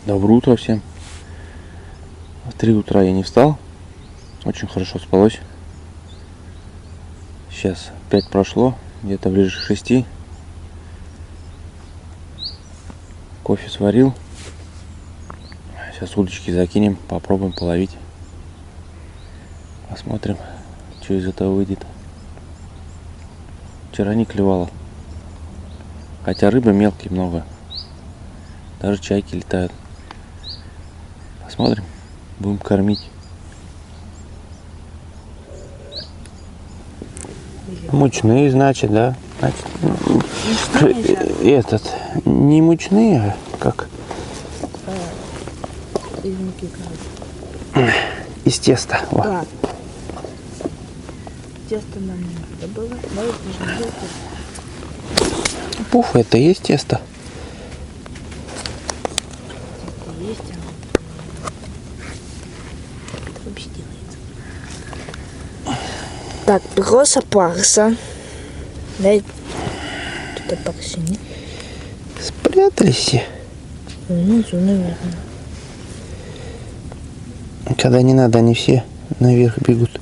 Доброе утро всем. В 3 утра я не встал. Очень хорошо спалось. Сейчас 5 прошло, где-то ближе к 6. Кофе сварил. Сейчас удочки закинем, попробуем половить. Посмотрим, что из этого выйдет. Вчера не клевало. Хотя рыбы мелкие много. Даже чайки летают. Посмотрим, будем кормить. Мучные, значит, да? Значит, этот, не мучные, а как? Из муки, короче. Из теста. Да. Тесто нам не надо было. Давай пожалуйста. Пуф, это и есть тесто. Есть, это вообще делается. Так, просто парса. Дай тут апарсины. Спрятались все. Внизу, наверное. Когда не надо, они все наверх бегут.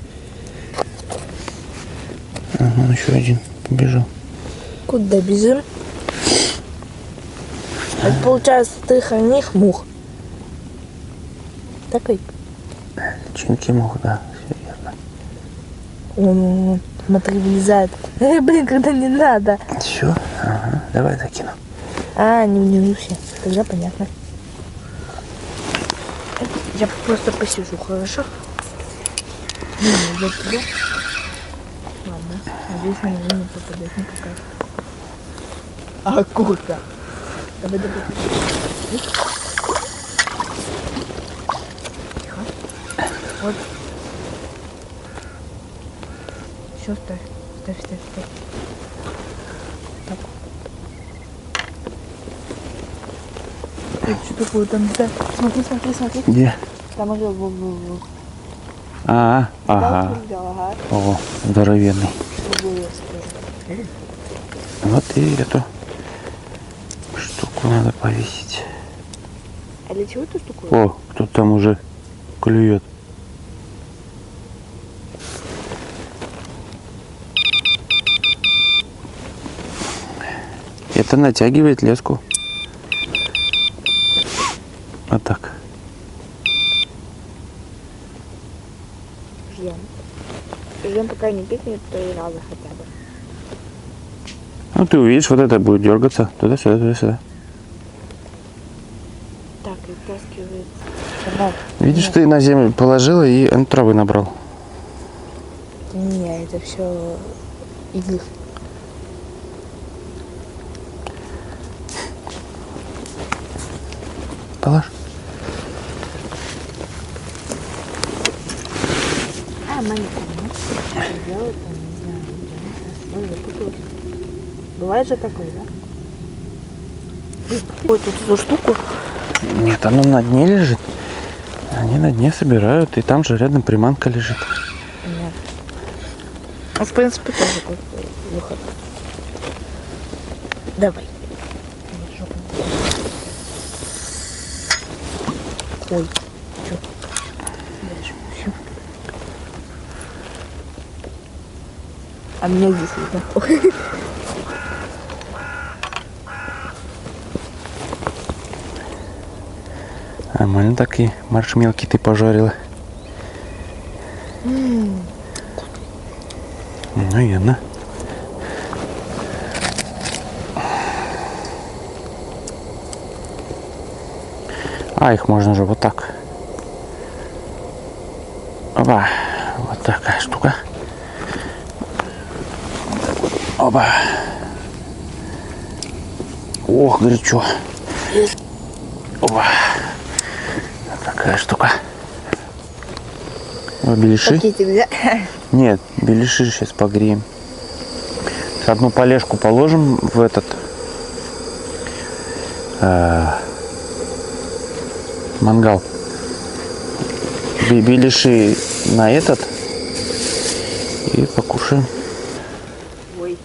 Ага, еще один побежал. Куда бежим? Это получается, ты хранишь мух. Такой. Личинки мух, да, все верно. Он, смотри, вылезает. Блин, когда не надо. Все, ага, давай закину. А, не внизу все. Тогда понятно. Я просто посижу, хорошо? Я тебя. Ладно, надеюсь, на меня не попадет никакая. Акула. Давай, давай. Тихо. Вот. Все, ставь. Ставь. Так. Что такое там? Да. Смотри. Где? Там уже был. Ага. Ага. О, здоровенный. Вот и эту штуку надо повесить. А для чего эту штуку? О, кто-то там уже клюет. Это натягивает леску. Вот так. Ждем, пока не пикнет 3 раза хотя бы. Ну ты увидишь, вот это будет дергаться. Туда-сюда. Так, и втаскивается. Видишь, ты на землю положила и травы набрал. Не, это все иглы. Положь. Маленькая, делает, не знаю, ой, запуталась. Бывает же такое, да? Ой, тут эту штуку. Нет, оно на дне лежит. Они на дне собирают, и там же рядом приманка лежит. Нет. Ну, в принципе, тоже как выход. Давай. Ой, что? А меня здесь видно. Нормально такие маршмелки ты пожарила. Наверное. А их можно же вот так. Опа. Вот такая штука. Опа. Ох, горячо. Опа. Вот такая штука. О, беляши? Пакетик, да? Нет, беляши сейчас погреем. Одну полежку положим в этот мангал. Беляши на этот и покушаем. Ой.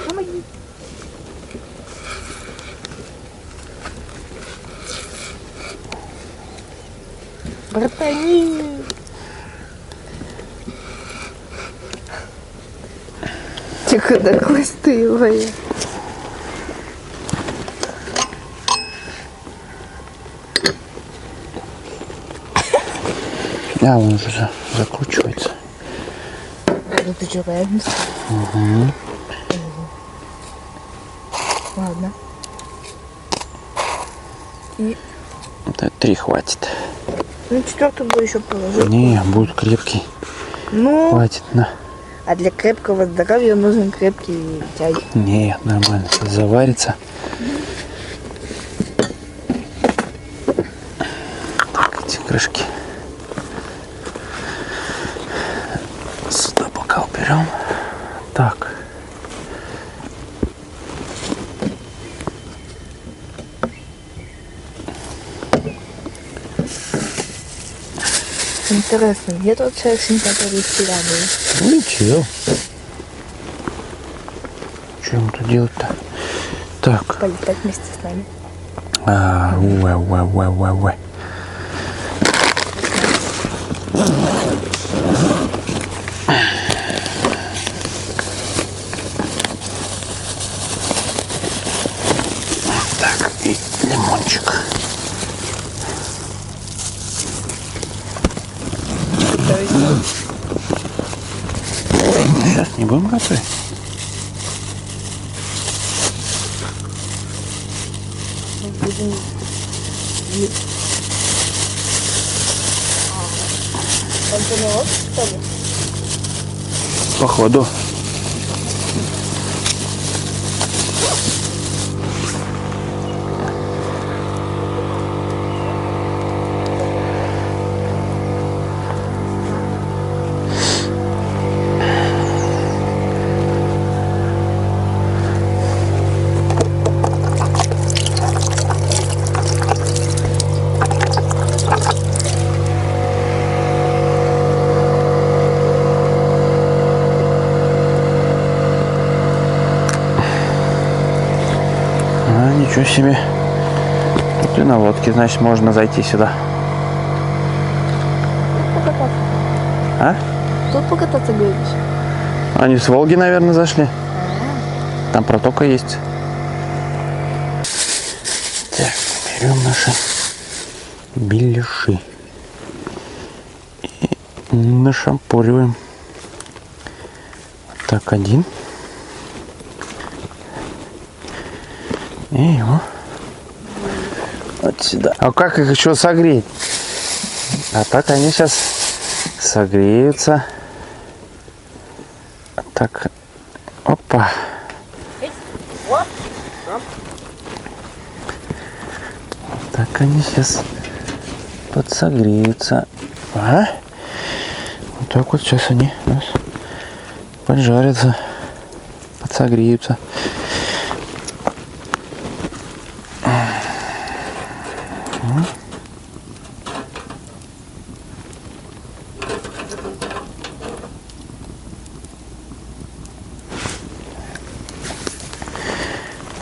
Помоги. Братани. Тихо, да хвостывая. А, он уже закручивается. Ну ты что, правильно? Угу. Ладно. И Это 3 хватит. ну четвертую бы еще положил. Не, будет крепкий. Ну, Хватит, на. а для крепкого здоровья нужен крепкий чай. Нет, нормально. Заварится. Так, эти крышки. Сюда бокал берем. Так. Интересно, где тот шершень, который вчера был? Ну ничего. Что ему тут делать-то? Так. Полетать вместе с нами. Уэ. Так, и лимончик. Сейчас не будем готовить. Будем есть. Он помелось, что ли? Походу. Ничего себе. Тут и на лодке, значит, можно зайти сюда. Покататься. А? Тут покататься, говоришь? Они с Волги, наверное, зашли. Там протока есть. Так, берем наши беляши. И нашампуриваем. Так, один. И его вот сюда. А как их еще согреть? А так они сейчас согреются. Так, опа. Вот так они сейчас подсогреются. Ага. Вот так вот сейчас они у нас поджарятся, подсогреются.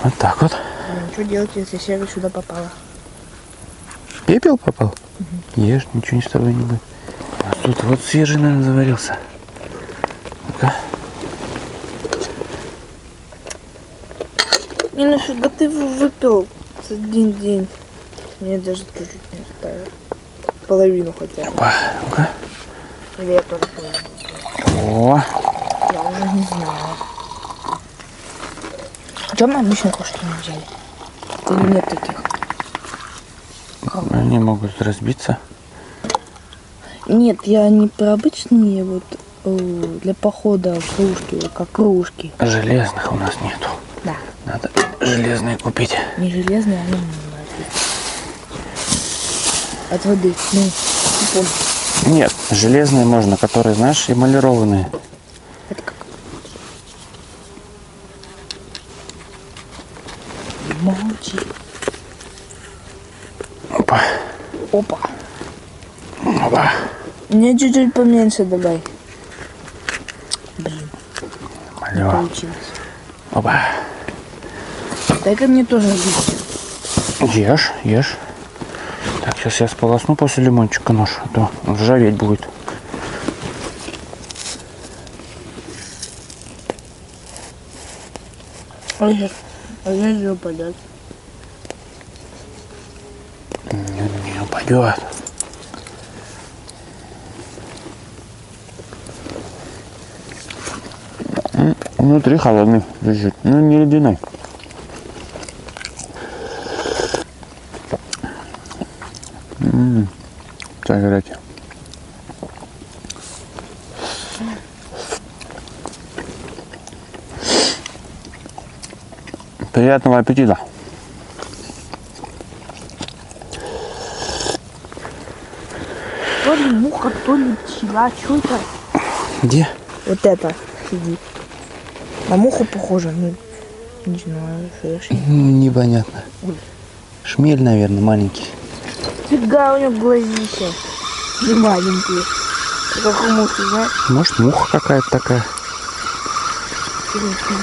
Вот так вот. Что делать, если серый сюда попала? Пепел попал? Ешь, ничего с тобой не будет. А тут вот свежий, наверное, заварился. Ну-ка. Не, ну фига ты выпил за один день. Мне даже чуть-чуть не оставил. Половину хотя бы. Опа, ну-ка. Или я тоже половину. О, Я уже не знаю. Что мы обычно кушать не взяли? Или нет таких? они могут разбиться. Нет, я не про обычные вот для похода кружки, вот как кружки. Железных у нас нету. Да. Надо железные купить. Не железные, а нормальные. От воды. Ну, не помню. Нет, железные можно, которые, знаешь, эмалированные. Это как? Молчи. Опа. Опа. Опа. Мне чуть-чуть поменьше добавь. Блин, не Алло. получилось. Опа. Дай-ка мне тоже листья. Ешь, ешь. Так, сейчас я сполосну после лимончика нож, а то ржаветь будет. Ой, не упадет. Не упадет. Внутри холодный чуть-чуть, ну не ледяной. Загорайте. Приятного аппетита. То ли муха, то ли пчела. Что это? Где? Вот это сидит. На муху похоже. Ну, не знаю, что это. Непонятно. Ой. Шмель, наверное, маленький. Фига у него глазища. Не маленькие. Как у мухи, знаешь? Может, муха какая-то такая. Интересно.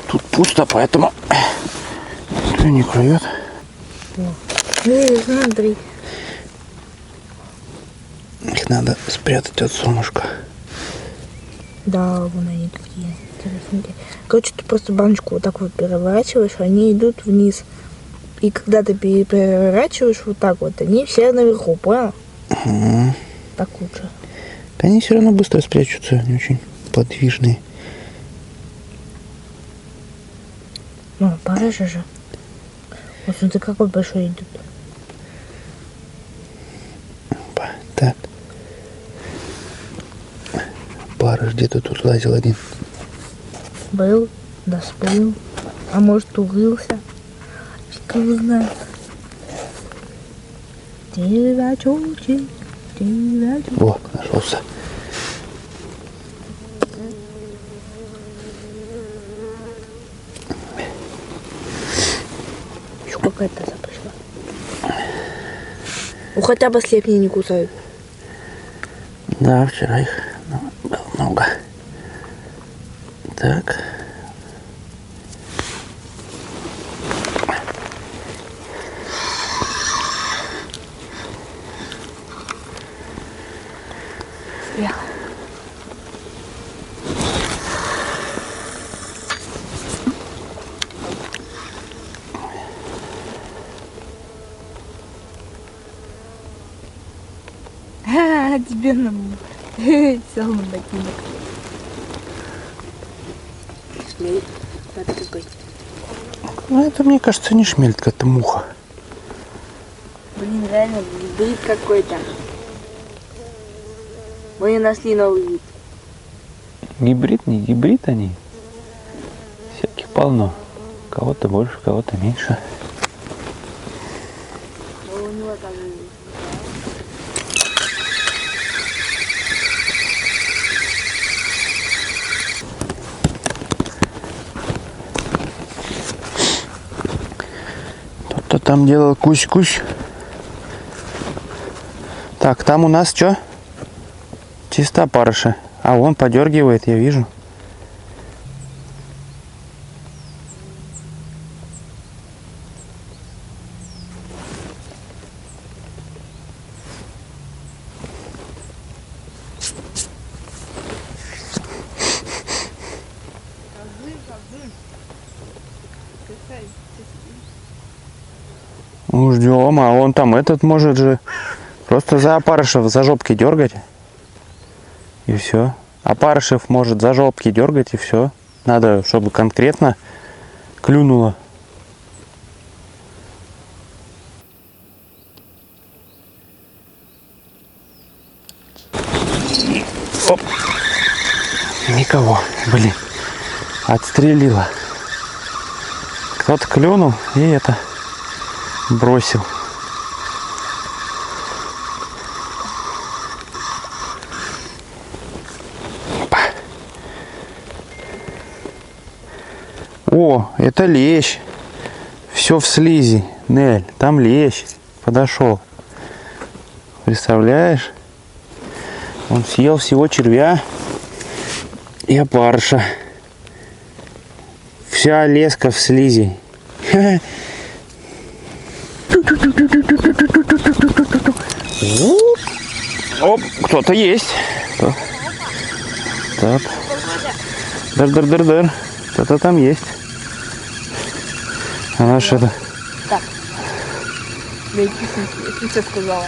Тут пусто, поэтому никто не клюет. Смотри. Их надо спрятать от солнышка. Да, вон они такие интересненькие. Короче, ты просто баночку вот так вот переворачиваешь, они идут вниз. И когда ты переворачиваешь вот так вот, они все наверху, понял? Угу. Так лучше. Да они все равно быстро спрячутся, они очень подвижные. Ну, парыжа же. Вот смотри, какой большой идет. Опа, так. Барыш где-то тут лазил один. Был, да сплыл. А может, урылся. Фиг его знает. Девячочек, девячочек. О, нашелся. Еще какая-то пришла. Ну хотя бы слепни не кусают. Да, вчера их было много. Так. Я. Тебе нам сел на ботинок. Шмель. Это какой? Ну, это, мне кажется, не шмель, это муха. Блин, реально гибрид какой-то. Мы не нашли новый вид. Гибрид, не гибрид они. Всяких полно. Кого-то больше, кого-то меньше. Но у него там... Кто-то там делал кусь-кусь. Так, там у нас что? Чисто парыша. А он подергивает, я вижу. Ну, ждем, а он там этот может же просто за опарышев за жопки дергать. И все. Опарышев может за жопки дергать и все. Надо, чтобы конкретно клюнуло. Оп. Никого, блин. Отстрелила. Кто-то клюнул и это бросил. О, это лещ. Все в слизи. Нель, там лещ. Подошел. Представляешь? Он съел всего червя и опарыша. Вся леска в слизи. Оп, кто-то есть. Так. Дар. Кто-то там есть. Она что-то... Так. Если все сказала.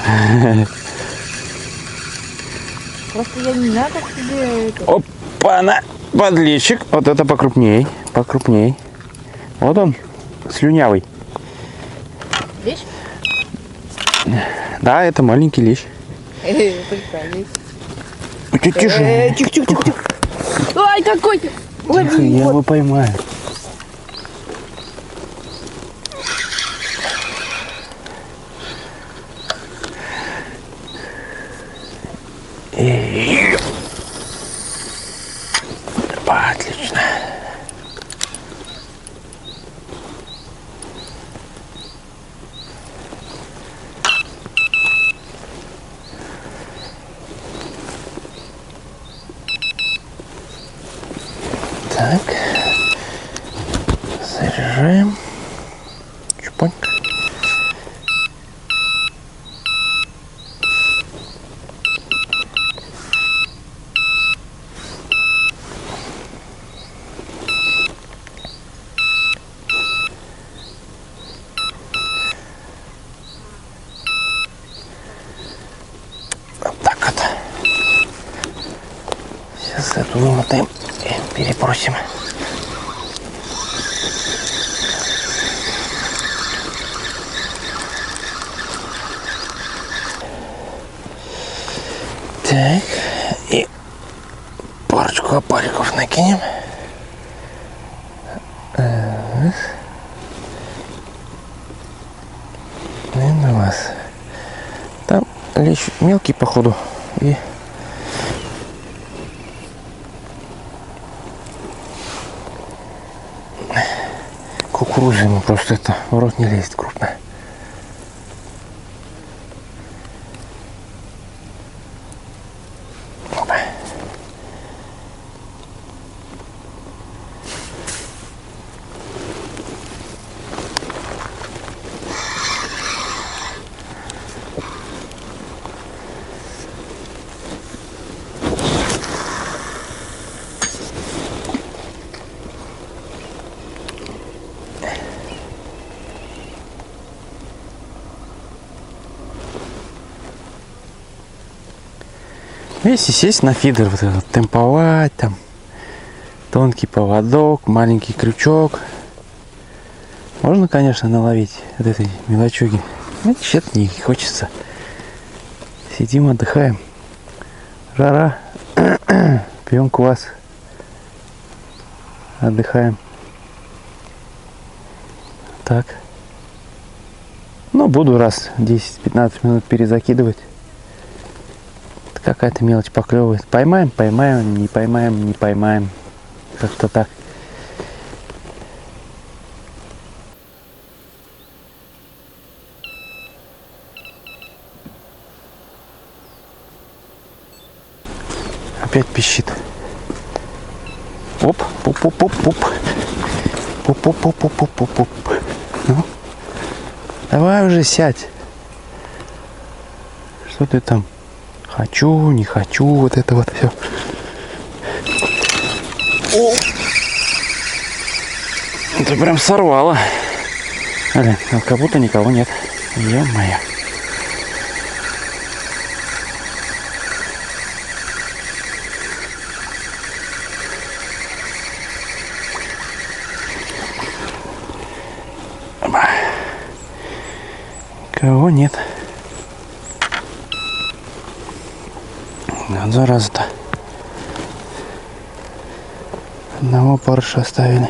Просто я не знаю, как тебе это... Опа-на! Подлещик. Вот это покрупней. Покрупней. Вот он. Слюнявый. Лещ? Да, это маленький лещ. Прикольный. Тише. Тихо. Ай, какой ты! Тихо, я его поймаю. Отлично. Так. Заряжаем. Чупоньк. Вот так вот. Сейчас эту вымотаем и перепросим. Так, и парочку опариков накинем. И на вас. Там лещ мелкий, походу. И кукуруза ему просто это в рот не лезет крупная. Опа. Если сесть на фидер, вот этот, темповать, там, тонкий поводок, маленький крючок, можно, конечно, наловить вот этой мелочуги. Но что-то не хочется. Сидим, отдыхаем. Жара. Пьем квас. Отдыхаем. Так. Ну, буду раз 10-15 минут перезакидывать. Какая-то мелочь поклевывает. Поймаем, поймаем, не поймаем, не поймаем. Как-то так. Опять пищит. Оп, оп. Оп. Ну, давай уже сядь. Что ты там? Хочу, не хочу, вот это вот все. О! Ты прям сорвала. Блин, как будто никого нет. Ё-моё. Кого нет. Вот зараза-то. Одного парыша оставили.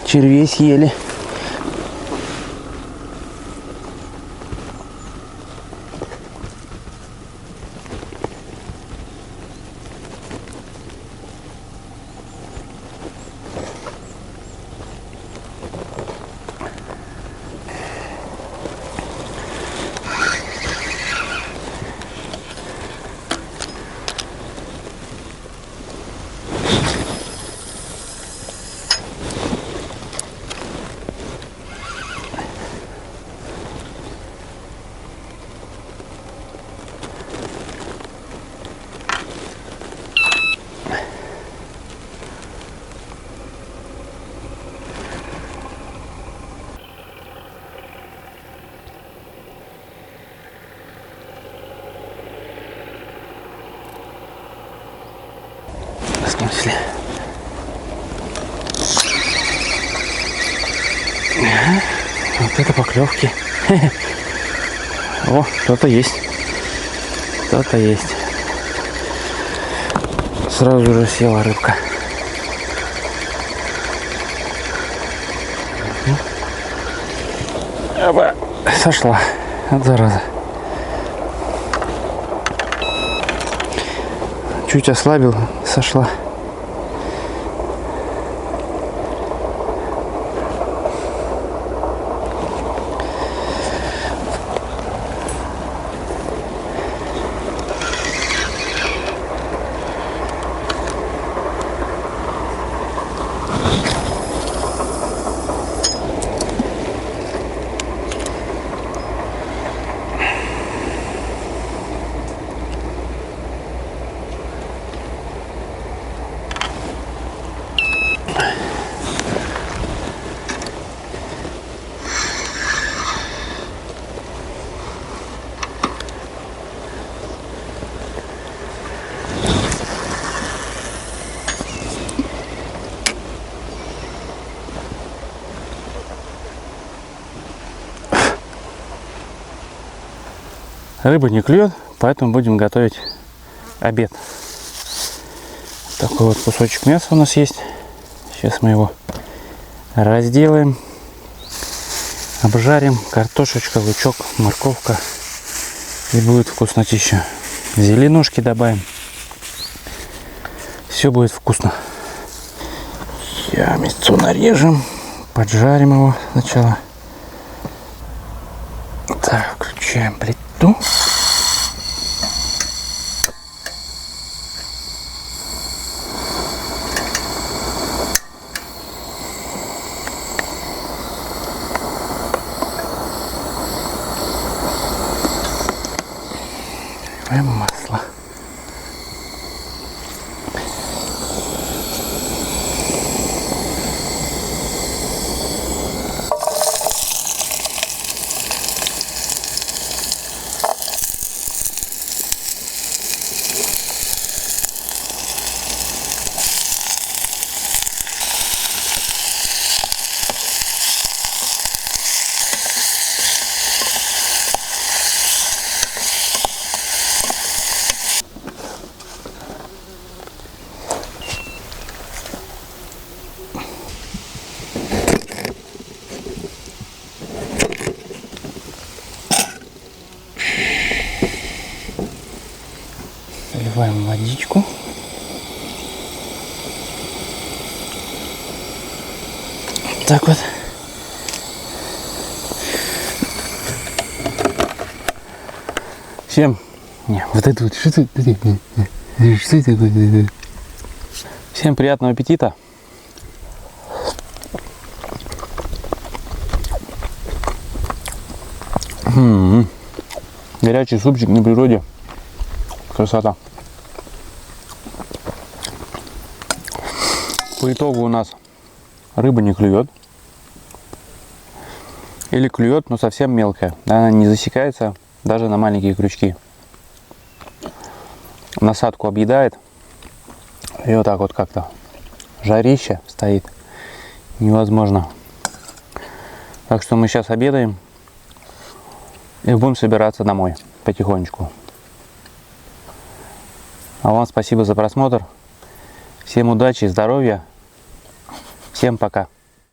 Червей съели. если. Ага, вот это поклевки. О, кто-то есть. Кто-то есть. Сразу же села рыбка. Опа, сошла. Вот зараза. Чуть ослабил, сошла. Рыба не клюет, поэтому будем готовить обед. Такой вот кусочек мяса у нас есть. Сейчас мы его разделаем, обжарим. Картошечка, лучок, морковка. И будет вкуснотища. Зеленушки добавим. Все будет вкусно. Сейчас мясо нарежем, поджарим его сначала. Так, включаем плиту. Наливаем масло. Наливаем водичку. Так вот. Всем. Не, вот это вот. Что это такое? Всем приятного аппетита. Горячий супчик на природе. Красота. По итогу у нас рыба не клюет. Или клюет, но совсем мелкая. Она не засекается даже на маленькие крючки. Насадку объедает. И вот так вот как-то жарище стоит. Невозможно. Так что мы сейчас обедаем. И будем собираться домой потихонечку. А вам спасибо за просмотр. Всем удачи, здоровья. Всем пока.